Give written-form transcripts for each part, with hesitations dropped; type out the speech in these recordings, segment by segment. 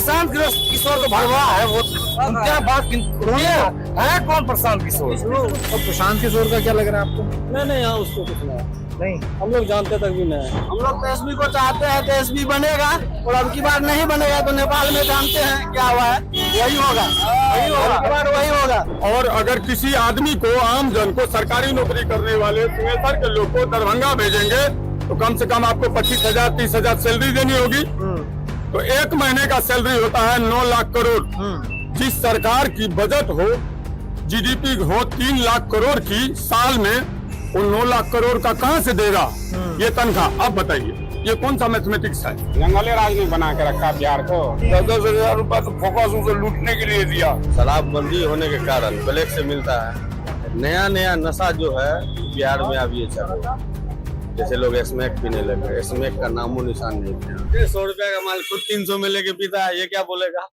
प्रशांत किशोर तो भरवा है वो क्या बात है कौन प्रशांत किशोर? तो प्रशांत किशोर का क्या लग रहा है आपको? नहीं यहाँ उसको कुछ नहीं, हम लोग जानते तक भी नहीं। हम लोग तो एसपी को चाहते हैं तो एसपी बनेगा, और अब की बार नहीं बनेगा तो नेपाल में जानते हैं क्या हुआ है, वही होगा, वही होगा, अब की बार वही होगा। और अगर किसी आदमी को, आम जन को, सरकारी नौकरी करने वाले सिंहेश्वर के लोग को दरभंगा भेजेंगे तो कम से कम आपको 25,000 30,000 सैलरी देनी होगी। तो एक महीने का सैलरी होता है 9 लाख करोड़। जिस सरकार की बजट हो, जीडीपी हो 3 लाख करोड़ की साल में, वो 9 लाख करोड़ का कहाँ से देगा ये तनख्वाह? अब बताइए ये कौन सा मैथमेटिक्स है? जंगली राज नहीं बना के रखा बिहार को। 10,000 रुपया तो फोकस उसे लूटने के लिए दिया। शराबबंदी होने के कारण ब्लैक से मिलता है। नया नया नशा जो है बिहार में अब ये चल रहा है। जैसे लोग स्मैक पीने लगे, स्मैक का नामो निशान नहीं है। 100 रुपया का माल खुद 300 में लेके पीता है, ये क्या बोलेगा?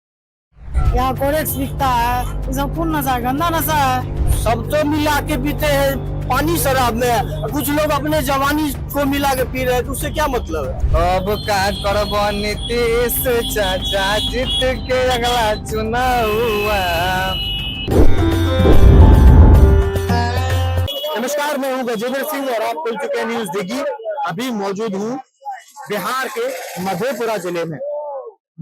यहाँ कोरेक्स बिकता है, इसमें कौन नशा है? गंदा नशा है। सब तो मिला के पीते हैं पानी शराब में, कुछ लोग अपने जवानी को मिला के पी रहे हैं, तो उससे क्या मतलब है? अब का करब नीतीश चाचा जीत के अगला चुनाव हुआ। नमस्कार, मैं हूं गजेंद्र सिंह और आप खुल चुके हैं न्यूज दिगी। अभी मौजूद हूं बिहार के मधेपुरा जिले में।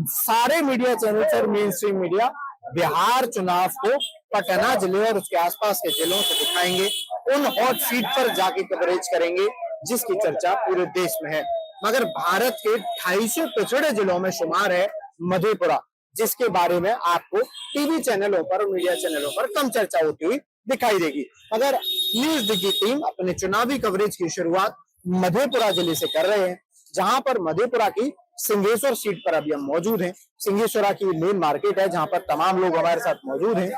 सारे मीडिया चैनल पर मेन स्ट्रीम मीडिया बिहार चुनाव को पटना जिले और उसके आसपास के जिलों से दिखाएंगे, उन हॉट सीट पर जाके कवरेज करेंगे जिसकी चर्चा पूरे देश में है। मगर भारत के 250 पिछड़े जिलों में शुमार है मधेपुरा, जिसके बारे में आपको टीवी चैनलों पर और मीडिया चैनलों पर कम चर्चा होती हुई दिखाई देगी। मगर न्यूज दिग्गी टीम अपने चुनावी कवरेज की शुरुआत मधेपुरा जिले से कर रहे हैं, जहां पर मधेपुरा की सिंहेश्वर सीट पर अभी हम मौजूद हैं। सिंहेश्वरा की मेन मार्केट है जहां पर तमाम लोग हमारे साथ मौजूद हैं।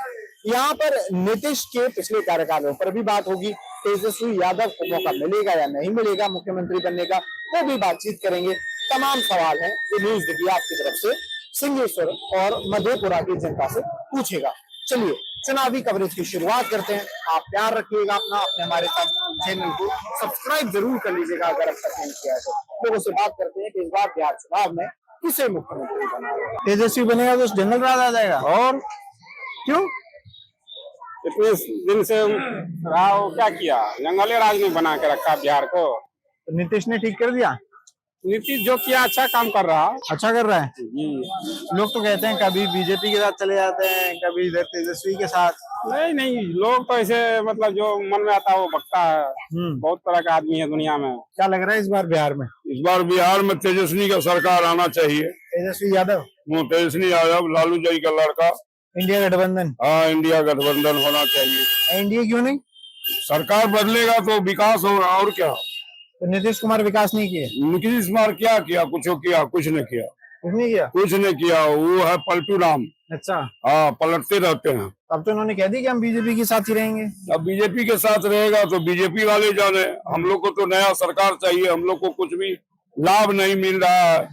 यहाँ पर नीतीश के पिछले कार्यकालों पर भी बात होगी, तेजस्वी यादव को मौका मिलेगा या नहीं मिलेगा मुख्यमंत्री बनने का, वो भी बातचीत करेंगे। तमाम सवाल हैं जो न्यूज दिगी आपकी तरफ से सिंहेश्वर और मधेपुरा की जनता से पूछेगा। चलिए चुनावी कवरेज की शुरुआत करते हैं। आप प्यार रखिएगा अपना, अपने हमारे साथ चैनल को सब्सक्राइब जरूर कर लीजिएगा अगर अब तक नहीं किया है तो। लोगों से बात करते हैं कि इस बार बिहार चुनाव में किसे मुख्यमंत्री बनाएगा? तेजस्वी बनेगा तो जंगल राज आ जाएगा। और क्यों? इतने दिन से रहा वो क्या किया? जंगली राज नहीं बना के रखा बिहार को। तो नीतीश ने ठीक कर दिया। नीतीश जो किया अच्छा काम कर रहा। अच्छा कर रहा है। लोग तो कहते हैं कभी बीजेपी के साथ चले जाते हैं, कभी इधर तेजस्वी के साथ। नहीं, लोग तो ऐसे मतलब जो मन में आता है वो बकता है। बहुत तरह का आदमी है दुनिया में। क्या लग रहा है इस बार बिहार में? इस बार बिहार में तेजस्वी का सरकार आना चाहिए। तेजस्वी यादव, तेजस्वी यादव, लालू जी का लड़का। इंडिया गठबंधन। हाँ, इंडिया गठबंधन होना चाहिए। एनडीए क्यों नहीं? सरकार बदलेगा तो विकास होगा, और क्या। तो नीतीश कुमार विकास नहीं किए? नीतीश कुमार क्या किया? कुछ किया? कुछ नहीं किया। कुछ नहीं किया? कुछ नहीं किया। वो है पलटू राम। अच्छा, हाँ, पलटते रहते हैं। अब तो उन्होंने कह दी कि हम बीजेपी के साथ ही रहेंगे। अब बीजेपी के साथ रहेगा तो बीजेपी वाले जाने। हम लोग को तो नया सरकार चाहिए। हम लोग को कुछ भी लाभ नहीं मिल रहा है,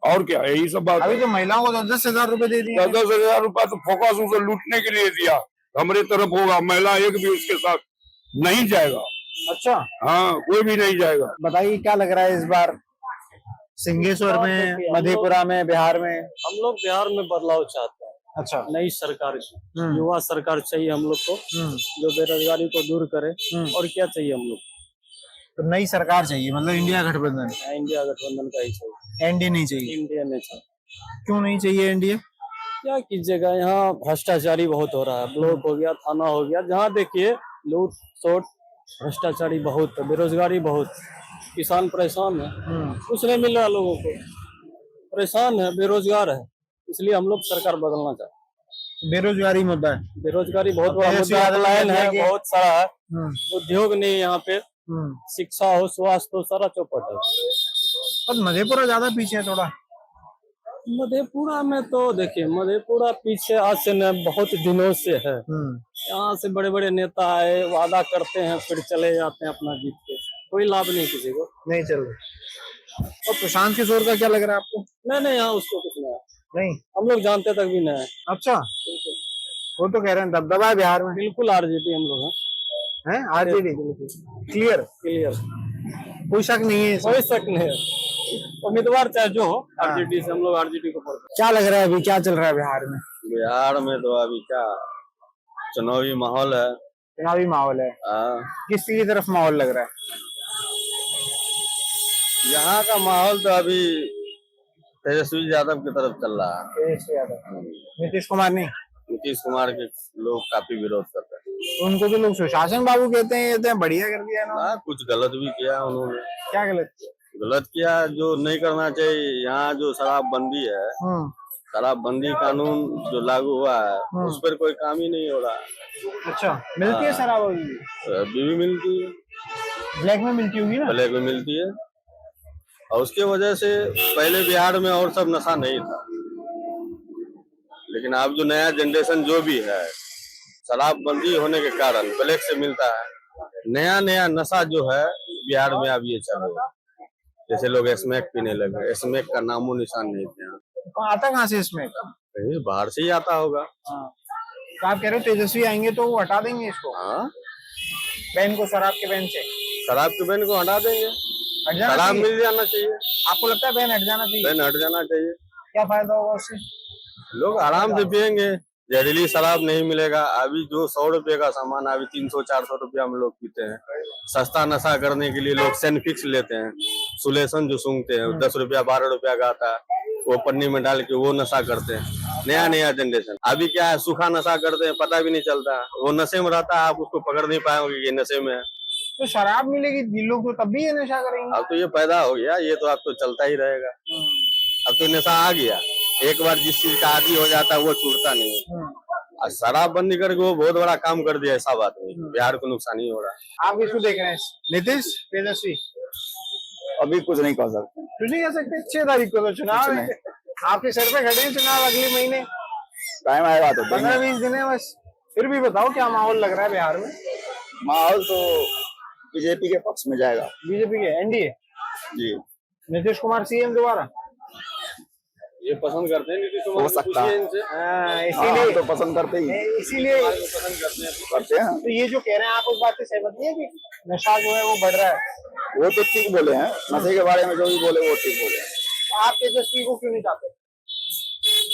और क्या, यही सब बात। अभी तो महिलाओं को 10,000 रुपए दे दिए। 10,000 रुपया तो फोकस उसे लूटने के लिए दिया। हमारे तरफ होगा, महिला एक भी उसके साथ नहीं जाएगा। अच्छा, हाँ, कोई भी नहीं जाएगा। बताइए क्या लग रहा है इस बार सिंहेश्वर में, मधेपुरा में, बिहार में? हम लोग बिहार में बदलाव चाहते हैं। अच्छा, नई सरकार की, युवा सरकार चाहिए हम लोग को, जो बेरोजगारी को दूर करे। और क्या चाहिए हम लोग? तो नई सरकार चाहिए, मतलब इंडिया गठबंधन। इंडिया गठबंधन का ही चाहिए, एनडीए नहीं चाहिए। इंडिया नहीं चाहिए। क्यों नहीं चाहिए एनडीए? क्या कीजिएगा, यहाँ भ्रष्टाचारी बहुत हो रहा है। ब्लॉक हो गया, थाना हो गया, जहाँ देखिए लूट सोट, भ्रष्टाचारी बहुत, बेरोजगारी बहुत, किसान परेशान है, कुछ नहीं मिल रहा लोगों को, परेशान है, बेरोजगार है। इसलिए हम लोग सरकार बदलना चाहते हैं। बेरोजगारी मुद्दा है। बेरोजगारी बहुत बड़ा मुद्दा है, बहुत सारा है। उद्योग नहीं यहाँ पे, शिक्षा हो, स्वास्थ्य हो, सारा चौपट है। पर मधेपुरा ज्यादा पीछे है थोड़ा। मधेपुरा में तो देखिए, मधेपुरा पीछे आज से न बहुत दिनों से है। यहाँ से बड़े बड़े नेता आए, वादा करते हैं, फिर चले जाते हैं अपना जीत के, कोई लाभ नहीं किसी को। नहीं चल रहा। और प्रशांत किशोर का क्या लग रहा है आपको? नहीं यहाँ उसको कुछ नहीं, हम लोग जानते तक भी नहीं। अच्छा, वो तो कह रहे हैं दबदबा है बिहार में। बिल्कुल आरजेडी हम लोग हैं। आरजेडी क्लियर, क्लियर, कोई शक नहीं है, कोई शक नहीं है। उम्मीदवार चाहे जो हो, आरजेडी से हम लोग आरजेडी को वोट क्या लग रहा है अभी क्या चल रहा है बिहार में? बिहार में तो अभी क्या चुनावी माहौल है। चुनावी माहौल है। हाँ, किस की तरफ माहौल लग रहा है? यहाँ का माहौल तो अभी तेजस्वी यादव की तरफ चल रहा है। तेजस्वी यादव। नीतीश कुमार नहीं? नीतीश कुमार के लोग काफी विरोध करते हैं। उनको तो लोग सुशासन बाबू कहते हैं, ये तो बढ़िया कर दिया इन्होंने। हाँ, कुछ गलत भी किया उन्होंने। क्या गलत? गलत किया जो नहीं करना चाहिए। यहाँ जो शराबबंदी है, शराबबंदी कानून जो लागू हुआ है उस पर कोई काम ही नहीं हो रहा। अच्छा, मिलती है शराब अभी? अभी भी मिलती है, ब्लैक में मिलती होगी ना? ब्लैक में मिलती है। और उसके वजह से पहले बिहार में और सब नशा नहीं था, लेकिन अब जो नया जनरेशन जो भी है, शराबबंदी होने के कारण ब्लैक से मिलता है। नया नया नशा जो है बिहार में अब ये चल रहा है। जैसे लोग स्मैक पीने लगे, स्मैक का नामो निशान नहीं थे। आता कहाँ से इसमें? कहीं बाहर से ही आता होगा। तो आप कह रहे हो तेजस्वी आएंगे तो वो हटा देंगे इसको? हाँ, बैन को, शराब के बैन से? शराब के बैन को हटा देंगे। हट जाना शराब चाहिए? मिल जाना चाहिए। आपको लगता है बैन हट जाना चाहिए? बैन हट जाना चाहिए। क्या फायदा होगा उससे? लोग आराम से पियेंगे, जहरीली शराब नहीं मिलेगा। अभी जो 100 रुपए का सामान अभी 300-400 रुपया में लोग पीते हैं। सस्ता नशा करने के लिए लोग सेनफिक्स लेते हैं, सुलेशन जो सूंघते हैं 10 रुपया 12 रुपया का आता है, वो पन्नी में डाल के वो नशा करते हैं। नया नया जनरेशन अभी क्या है, सूखा नशा करते हैं, पता भी नहीं चलता। वो नशे में रहता है, आप उसको पकड़ नहीं पाएंगे कि नशे में है। तो शराब मिलेगी लोग तो तब भी ये नशा करेंगे। अब तो ये पैदा हो गया, ये तो अब तो चलता ही रहेगा। अब तो नशा आ गया, एक बार जिस चीज का आदी हो जाता है वो छूटता नहीं। और शराबबंदी करके वो बहुत बड़ा काम कर दिया, ऐसा बात नहीं। बिहार को नुकसान ही हो रहा है। आप किसको देख रहे हैं, नीतीश तेजस्वी? अभी कुछ नहीं कह सकते। कुछ नहीं कह सकते। 6 तारीख को तो चुनाव है, आपके सर पे खड़े हैं चुनाव अगले महीने। टाइम आएगा तो 15-20 दिन है बस। फिर भी बताओ क्या माहौल लग रहा है बिहार में? माहौल तो बीजेपी के पक्ष में जाएगा। बीजेपी के, एनडीए जी। नीतीश कुमार सीएम दोबारा? ये पसंद करते हैं नीतीश कुमार, हो सकता है। इसीलिए तो पसंद करते ही इसीलिए करते हैं। तो ये जो कह रहे हैं आप उस बात से सहमत नहीं है कि नशा जो है वो बढ़ रहा है? वो तो ठीक बोले हैं, नशे के बारे में जो भी बोले वो ठीक बोले हैं। आप तेजस्वी को क्यों नहीं चाहते?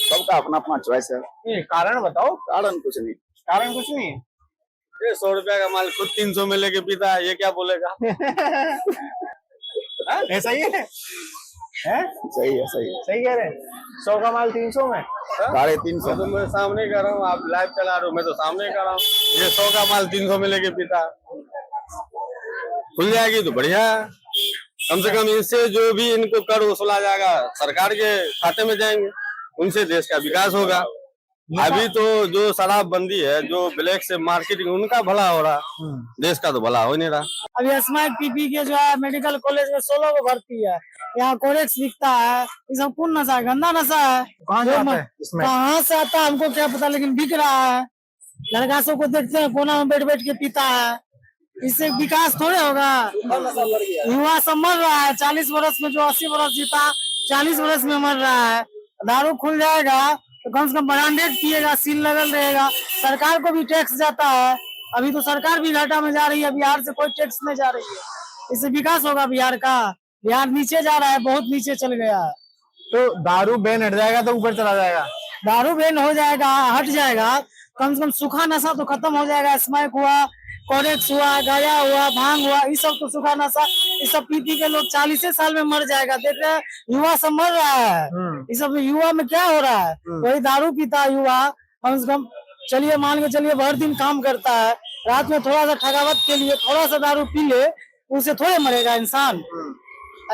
सबका अपना अपना चॉइस है। नहीं, कारण बताओ। कारण कुछ नहीं। कारण कुछ नहीं है। ये 100 रुपया का माल खुद 300 में लेके पीता है, ये क्या बोलेगा? ऐसा ही है? सही है, सही है। सही कह रहे हैं। 100 का माल 300 में? 350। तो मैं सामने कर रहा हूँ, आप लाइव चला रहे हो, मैं तो सामने कर रहा हूँ। ये 100 का माल 300 में लेके पीता है। खुल जाएगी तो बढ़िया है, कम से कम इससे जो भी इनको कर वसूला जाएगा सरकार के खाते में जाएंगे, उनसे देश का विकास होगा। अभी तो जो शराबबंदी है, जो ब्लैक से मार्केटिंग, उनका भला हो रहा, देश का तो भला हो नहीं रहा। अभी स्मैक पी के जो है मेडिकल कॉलेज में 16 को भर्ती है। यहाँ कोरेक्स बिकता है, ये सब कौन नशा है? गंदा नशा है। कहाँ से आता है हमको क्या पता, लेकिन बिक रहा है। लड़का सब को देखते हैं कोना में बैठ बैठ के पीता है। इससे विकास थोड़े होगा। युवा सब मर रहा है। 40 वर्ष में जो 80 वर्ष जीता, 40 वर्ष में मर रहा है। दारू खुल जाएगा तो कम से कम ब्रांडेड पिएगा, सील लगल रहेगा। सरकार को भी टैक्स जाता है। अभी तो सरकार भी घाटा में जा रही है, बिहार से कोई टैक्स नहीं जा रही है। इससे विकास होगा बिहार का। बिहार नीचे जा रहा है, बहुत नीचे चल गया है। तो दारू बैन हट जाएगा तो ऊपर चला जाएगा? दारू बैन हो जाएगा, हट जाएगा, कम से कम सूखा नशा तो खत्म हो जाएगा। स्मैक हुआ, कोरेक्स हुआ, गाया हुआ, भांग हुआ, ये सब तो सूखा नशा, ये सब पी के लोग 40 साल में मर जाएगा। देख रहे हैं युवा सब मर रहा है। ये सब युवा में क्या हो रहा है? वही दारू पीता है युवा, कम से कम चलिए मान के चलिए भर दिन काम करता है, रात में थोड़ा सा ठगावत के लिए थोड़ा सा दारू पी ले, उसे थोड़े मरेगा इंसान।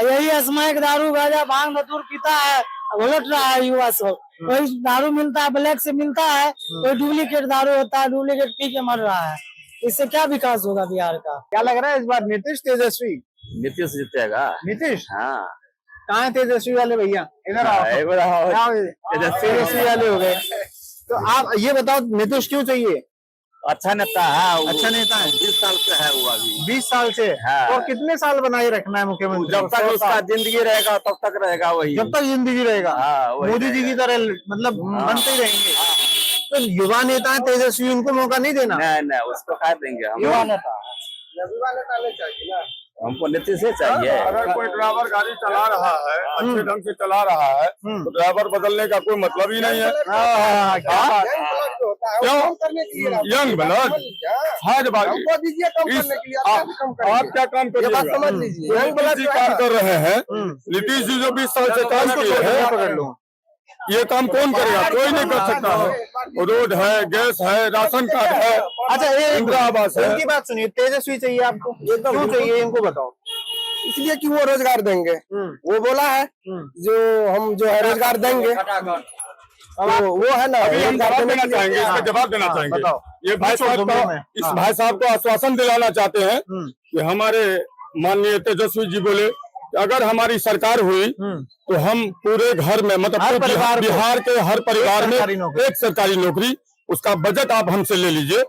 यही स्मैक, दारू, गांजा, भांग, धतूर पीता है, उलट रहा है युवा सब। वही दारू मिलता है, ब्लैक से मिलता है, वही डुप्लीकेट दारू होता है, डुप्लीकेट पी के मर रहा है। इससे क्या विकास होगा बिहार का? क्या लग रहा है इस बार, नीतीश तेजस्वी? नीतीश जीतेगा। नीतीश? हाँ। कहाँ है तेजस्वी वाले भैया? इधर आओ। तेजस्वी वाले हो गए। तो आप ये बताओ नीतीश क्यों चाहिए? अच्छा नेता है, अच्छा नेता है। 20 साल से है वो अभी। 20 साल से? हाँ। और कितने साल बनाए रखना है मुख्यमंत्री? जब तक उसका जिंदगी रहेगा तब तक रहेगा वही। जब तक जिंदगी रहेगा। हाँ, वही मोदी जी की तरह मतलब बनते ही रहेंगे। तो युवा नेता है तेजस्वी, उनको मौका नहीं देना? नहीं, उसको खा देंगे हम। युवा नेता हमको नीतीश से चाहिए। अगर कोई ड्राइवर गाड़ी चला रहा है, अच्छे ढंग से चला रहा है, तो ड्राइवर बदलने का कोई मतलब ही नहीं है। क्यों? यंग ब्लड है जब आप क्या काम करिएगा? नीतीश जी काम कर रहे हैं। नीतीश जी जो 20 साल से काम किए हैं, ये काम कौन करेगा? कोई नहीं कर सकता है। रोड है, गैस है, राशन कार्ड है, अच्छा ये इंदिरा आवास है। इनकी बात सुनिए, तेजस्वी चाहिए आपको, क्यों चाहिए इनको बताओ। इसलिए कि वो रोजगार देंगे। वो बोला है जो हम जो है रोजगार देंगे, वो है ना। अभी हम जवाब देना चाहेंगे, इसका जवाब देना चाहेंगे। ये भाई साहब को, इस भाई साहब को आश्वासन दिलाना चाहते हैं कि हमारे माननीय तेजस्वी जी बोले कि अगर हमारी सरकार हुई तो हम पूरे घर में, मतलब पूरे बिहार के हर परिवार में एक सरकारी नौकरी, उसका बजट आप हमसे ले लीजिए।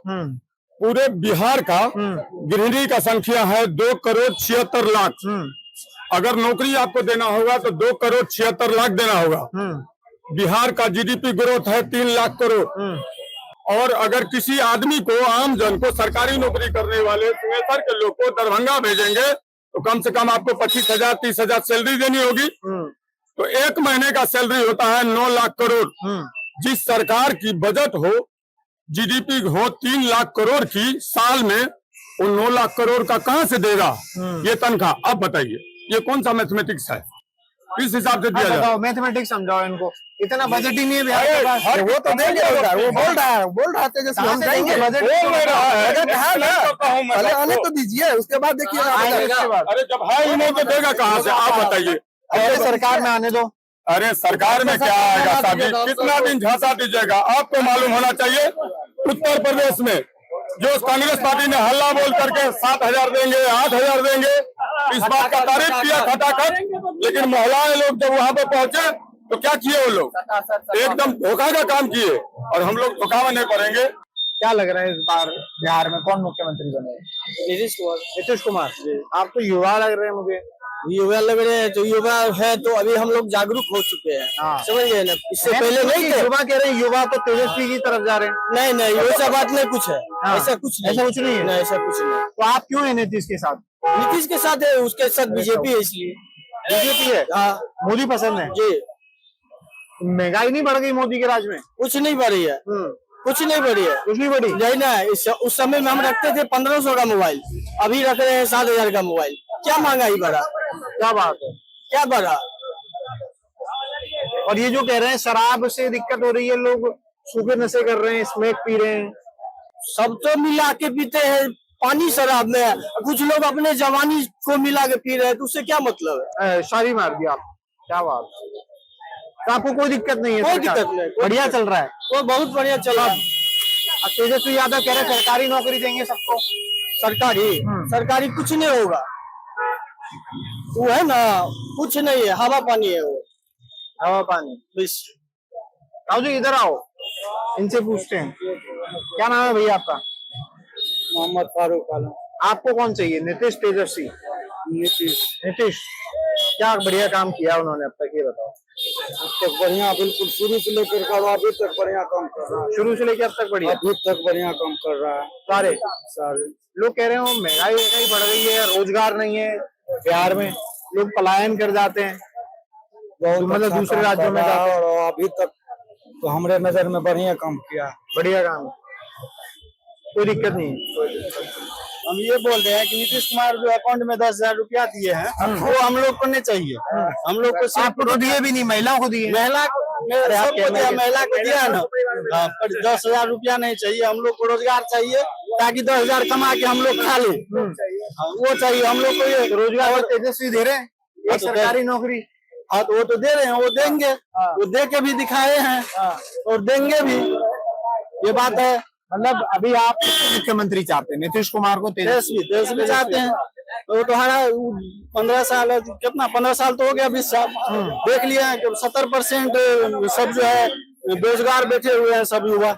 पूरे बिहार का गृहिणी का संख्या है 2,76,00,000। अगर नौकरी आपको देना होगा तो 2,76,00,000 देना होगा। बिहार का जीडीपी ग्रोथ है 3 लाख करोड़। और अगर किसी आदमी को, आम जन को, सरकारी नौकरी करने वाले सिंहेश्वर के लोग को दरभंगा भेजेंगे तो कम से कम आपको 25,000 30,000 सैलरी देनी होगी। तो एक महीने का सैलरी होता है 9 लाख करोड़। जिस सरकार की बजट हो, जीडीपी हो 3 लाख करोड़ की, साल में वो 9 लाख करोड़ का कहां से देगा ये तनख्वाह? अब बताइए, ये कौन सा मैथमेटिक्स है? किस हिसाब से दिया जाए? मैथमेटिक्स समझाओ इनको, इतना बजट ही नहीं है बिहार के पास। वो तो देंगे रोजगार, वो बोल रहा है तेजस्वी हम देंगे। बजट बोल नहीं रहा है। बजट है ना, पहले आने तो दीजिए, उसके बाद देखिएगा। अरे जब है ही नहीं तो देगा कहाँ से? आप बताइए। अरे सरकार में आने दो। अरे सरकार में क्या आएगा साहब? कितना दिन झांसा दीजिएगा? आपको मालूम होना चाहिए, उत्तर प्रदेश में जो कांग्रेस पार्टी ने हल्ला बोल करके 7,000 देंगे, 8,000 देंगे, इस बात का तारीफ किया खटाखट, लेकिन महिलाएं लोग जब वहां पे पहुंचे तो क्या किए वो लोग? एकदम धोखा का काम किए। और हम लोग धोखा में नहीं पड़ेंगे। क्या लग रहा है इस बार बिहार में कौन मुख्यमंत्री बने? नीतीश कुमार। आप तो युवा लग रहे हैं मुझे। युवा लग रहे हैं, जो युवा है तो अभी हम लोग जागरूक हो चुके हैं, समझ गए ना। इससे पहले नहीं थे। युवा कह रहे हैं, युवा तो तेजस्वी की तरफ जा रहे हैं। नहीं, ऐसा बात नहीं कुछ है। ऐसा कुछ नहीं है। ऐसा कुछ नहीं। तो आप क्यों है नीतीश के साथ? नीतीश के साथ है, उसके साथ बीजेपी है, इसलिए बीजेपी है। हाँ, मोदी पसंद है जी। महंगाई नहीं बढ़ गई मोदी के राज में? कुछ नहीं बढ़ी है, कुछ नहीं बढ़ी है। कुछ नहीं बढ़ी। नहीं ना, उस समय में हम रखते थे 1500 का मोबाइल, अभी रख रहे हैं 7,000 का मोबाइल। क्या महंगाई बढ़ा? क्या बात है, क्या बढ़ा? और ये जो कह रहे हैं शराब से दिक्कत हो रही है, लोग सूखे नशे कर रहे हैं, स्मैक पी रहे हैं। सब तो मिला के पीते हैं, पानी शराब में है। कुछ लोग अपने जवानी को मिला के पी रहे हैं, तो उससे क्या मतलब है? शादी मार दिया आप। क्या बात। तो आपको कोई दिक्कत नहीं है? कोई दिक्कत नहीं, बढ़िया चल रहा है। वो बहुत बढ़िया चल रहा है। तेजस्वी यादव कह रहे हैं सरकारी नौकरी देंगे सबको। सरकारी कुछ नहीं होगा, वो है ना, कुछ नहीं है, हवा पानी है वो। हवा पानी बस। आओ जी इधर आओ, इनसे पूछते हैं। क्या नाम है भैया आपका? मोहम्मद फारूक आलम। आपको कौन चाहिए, नीतीश तेजस्वी? नीतीश क्या बढ़िया काम किया उन्होंने अब तक, ये बताओ। अब तक बढ़िया, बिल्कुल शुरू से लेकर अभी तक बढ़िया काम कर रहा है। शुरू से लेकर अब तक बढ़िया, अभी तक बढ़िया काम कर रहा है। सारे लोग कह रहे हो महंगाई बढ़ गई है, रोजगार नहीं है बिहार में, लोग पलायन कर जाते हैं, मतलब दूसरे राज्यों में जाते हैं। और अभी तक तो हमारे नजर में बढ़िया काम किया, बढ़िया काम, कोई दिक्कत नहीं। हम ये बोल रहे हैं कि नीतीश कुमार जो अकाउंट में 10,000 रुपया दिए हैं, वो हम लोग को नहीं चाहिए। हम लोग को आपको तो दिए भी नहीं, महिलाओं को दिए। महिला सबको दिया, महिला को दिया ना। 10,000 रुपया नहीं चाहिए, हम लोग को रोजगार चाहिए, ताकि 10,000 कमा के हम लोग खा ले, वो चाहिए हम लोग को। ये रोजगार तेजस्वी दे रहे हैं, एक सरकारी नौकरी। हाँ तो वो तो दे रहे हैं, वो देंगे, वो दे के भी दिखाए हैं और देंगे भी, ये बात है। मतलब अभी आप मुख्यमंत्री चाहते हैं, नीतीश कुमार को तेजस्वी चाहते हैं। तो तुम्हारा 15 साल, कितना 15 साल तो हो गया, 20 साल देख लिया। 70% सब जो है बेरोजगार बैठे हुए हैं, सब युवा।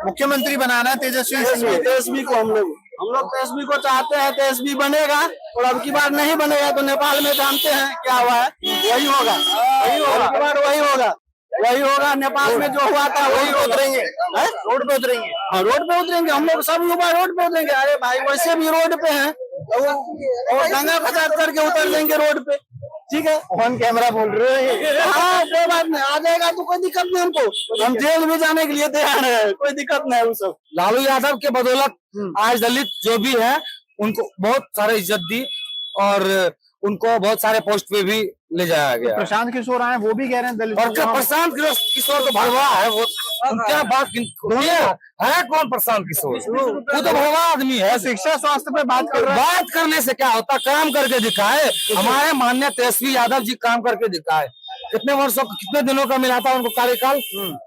मुख्यमंत्री बनाना है तेजस्वी को हम लोग तेजस्वी को चाहते हैं। तेजस्वी बनेगा, और अब की बार नहीं बनेगा तो नेपाल में जानते हैं क्या हुआ है, वही होगा। अब की बार वही होगा। नेपाल में जो हुआ था वही उतरेंगे, रोड पे उतरेंगे। हाँ, रोड पे उतरेंगे हम लोग, सब युवा रोड पे उतरेंगे। अरे भाई, वैसे भी रोड पे हैं, और दंगा फसाद करके उतर जाएंगे रोड पे, ठीक है। ऑन कैमरा बोल रहे हैं। हाँ कोई बात नहीं, आ जाएगा तो कोई दिक्कत नहीं हमको, हम जेल में जाने के लिए तैयार है, कोई दिक्कत नहीं है वो सब। लालू यादव के बदौलत आज दलित जो भी है उनको बहुत सारे इज्जत दी और उनको बहुत सारे पोस्ट पे भी ले जाया गया। प्रशांत किशोर आए वो भी कह रहे हैं दलित और क्या प्रशांत किशोर तो भगवा है, वो क्या बात है कौन प्रशांत किशोर? वो तो भगवा आदमी है। शिक्षा स्वास्थ्य पे बात कर रहे हैं। बात करने से क्या होता, काम करके दिखाए। हमारे माननीय तेजस्वी यादव जी काम करके दिखाए। कितने वर्षों कितने दिनों का मिला था उनको कार्यकाल?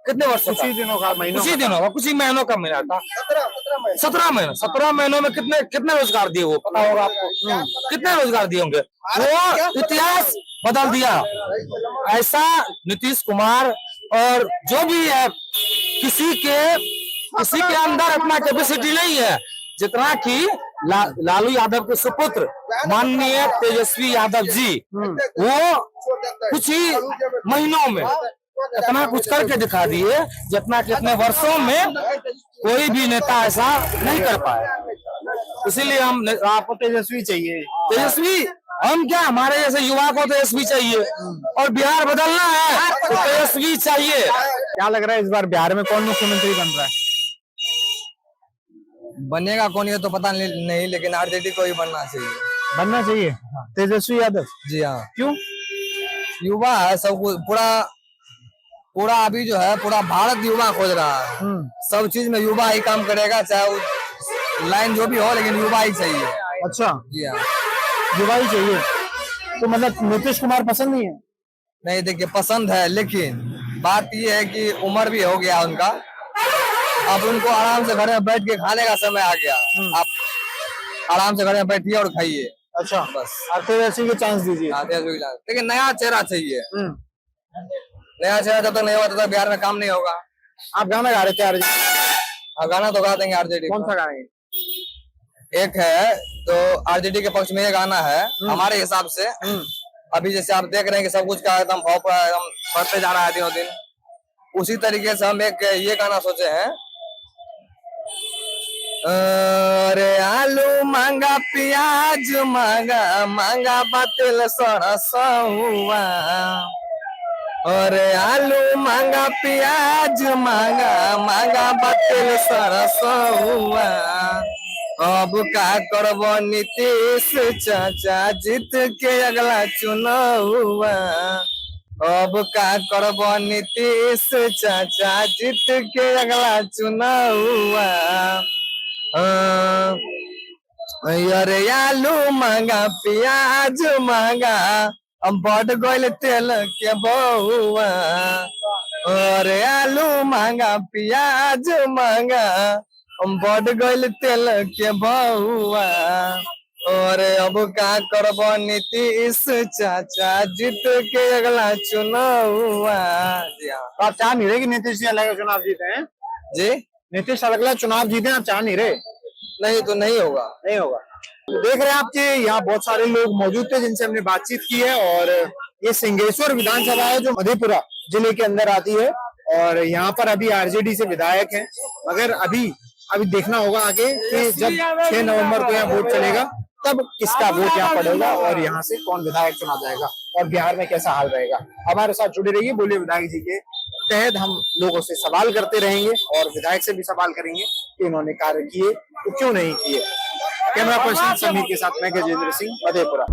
कितने वर्षों? कुछ ही दिनों का, महीनों कुछ ही दिनों का, कुछ ही महीनों का मिला था। 17 महीनों में कितने रोजगार दिए वो पता होगा आपको? कितने रोजगार दिए होंगे? वो इतिहास बदल दिया। ऐसा नीतीश कुमार और जो भी है, किसी के अंदर इतना कैपेसिटी नहीं है जितना कि लालू यादव के सुपुत्र माननीय तेजस्वी यादव जी, वो कुछ ही महीनों में इतना कुछ करके दिखा दिए जितना कि इतने वर्षों में कोई भी नेता ऐसा नहीं कर पाया। इसीलिए हम आपको तेजस्वी चाहिए। तेजस्वी, हम क्या, हमारे जैसे युवा को तेजस्वी चाहिए और बिहार बदलना है तो तेजस्वी चाहिए। क्या लग रहा है इस बार बिहार में कौन मुख्यमंत्री बन रहा है? बनेगा कौन ये तो पता नहीं, लेकिन आरजेडी को ही बनना चाहिए। बनना चाहिए तेजस्वी यादव। जी हाँ। क्यों? युवा है, सब कुछ पूरा अभी जो है पूरा भारत युवा खोज रहा है। सब चीज में युवा ही काम करेगा, चाहे वो लाइन जो भी हो, लेकिन युवा ही चाहिए। अच्छा, जी हाँ, युवा ही चाहिए। तो मतलब नीतीश कुमार पसंद नहीं है? नहीं देखिए पसंद है, लेकिन बात ये है कि उम्र भी हो गया उनका, अब उनको आराम से घर में बैठ के खाने का समय आ गया। आप आराम से घर में बैठिए और खाइए। अच्छा, बस आप तेजस्वी को चांस दीजिए। लेकिन नया चेहरा चाहिए। नया चेहरा जब तक नहीं होगा तब तक बिहार में काम नहीं होगा। आप गाना गा रहे थे आरजेडी? हाँ, गाना तो गा देंगे आरजेडी। कौन सा गाएंगे? एक है तो आरजेडी के पक्ष में ये गाना है हमारे हिसाब से। अभी जैसे आप देख रहे हैं कि सब कुछ का एकदम भाव पर एकदम बढ़ते जा रहा है दिनों दिन, उसी तरीके से हम एक ये गाना सोचे हैं। अरे आलू मांगा, प्याज मांगा, मांगा बातिल सरसुआ। अरे आलू मांगा, प्याज मांगा, मांगा बातिल सरसुआ। अब का करबो नीतीश चाचा जीत के अगला चुनाव। अब का करबो नीतीश चाचा जीत के अगला चुनाव। अरे आलू मांगा, प्याज मांगा, अब बढ़ गइल तेल के बउआ। अरे आलू मांगा, प्याज मांगा, बढ़ गइल तेल के बउआ। और अब का करबो नीतीश चाचा जीत के अगला चुनाव। आप चाह नहीं रहे कि नीतीश अगला चुनाव जीते हैं? जी, नीतीश अगला चुनाव जीते, आप चाह नहीं रहे? नहीं तो नहीं होगा। नहीं होगा। तो देख रहे हैं आपके यहाँ बहुत सारे लोग मौजूद थे जिनसे हमने बातचीत की है। और ये सिंहेश्वर विधानसभा है जो मधेपुरा जिले के अंदर आती है और यहाँ पर अभी आरजेडी से विधायक हैं। मगर अभी देखना होगा आगे कि जब 6 नवंबर को यहाँ वोट चलेगा तब किसका वोट यहाँ पड़ेगा और यहाँ से कौन विधायक चुना जाएगा और बिहार में कैसा हाल रहेगा। हमारे साथ जुड़े रहिए। बोलिए विधायक जी के तहत हम लोगों से सवाल करते रहेंगे और विधायक से भी सवाल करेंगे कि इन्होंने कार्य किए तो क्यों नहीं किए। कैमरा पर्सन समीर के साथ मैं गजेंद्र सिंह, मधेपुरा।